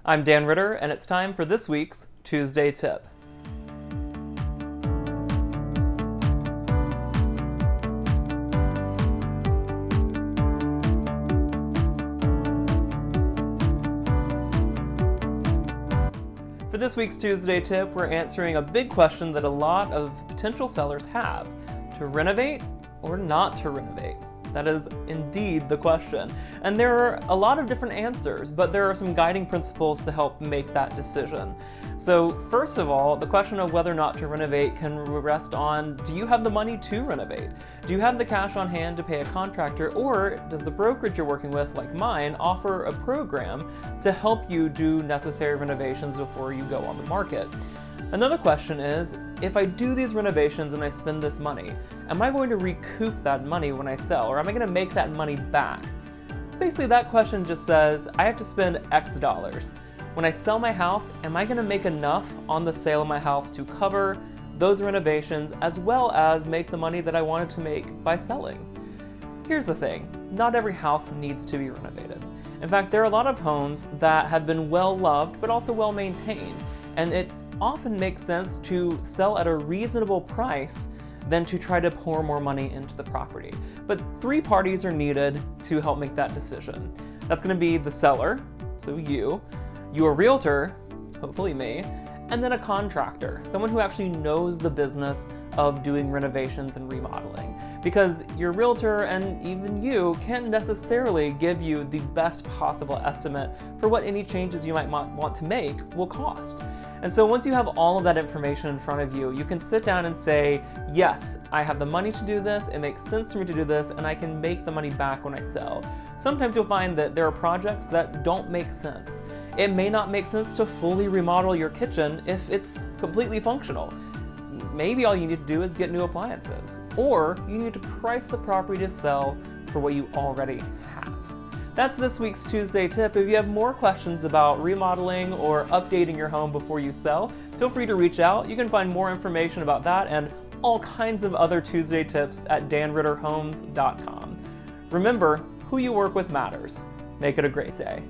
I'm Dan Ritter, and it's time for this week's Tuesday Tip. For this week's Tuesday Tip, we're answering a big question that a lot of potential sellers have: to renovate or not to renovate? That is indeed the question. And there are a lot of different answers, but there are some guiding principles to help make that decision. So first of all, the question of whether or not to renovate can rest on, do you have the money to renovate? Do you have the cash on hand to pay a contractor, or does the brokerage you're working with, like mine, offer a program to help you do necessary renovations before you go on the market? Another question is, if I do these renovations and I spend this money, am I going to recoup that money when I sell, or am I going to make that money back? Basically, that question just says, I have to spend X dollars. When I sell my house, am I going to make enough on the sale of my house to cover those renovations as well as make the money that I wanted to make by selling? Here's the thing, not every house needs to be renovated. In fact, there are a lot of homes that have been well loved but also well maintained, and it often makes sense to sell at a reasonable price than to try to pour more money into the property. But three parties are needed to help make that decision. That's going to be the seller, so you, your realtor, hopefully me, and then a contractor, someone who actually knows the business of doing renovations and remodeling. Because your realtor and even you can't necessarily give you the best possible estimate for what any changes you might want to make will cost. And so once you have all of that information in front of you, you can sit down and say, yes, I have the money to do this, it makes sense for me to do this, and I can make the money back when I sell. Sometimes you'll find that there are projects that don't make sense. It may not make sense to fully remodel your kitchen if it's completely functional. Maybe all you need to do is get new appliances, or you need to price the property to sell for what you already have. That's this week's Tuesday Tip. If you have more questions about remodeling or updating your home before you sell, feel free to reach out. You can find more information about that and all kinds of other Tuesday tips at danritterhomes.com. Remember, who you work with matters. Make it a great day.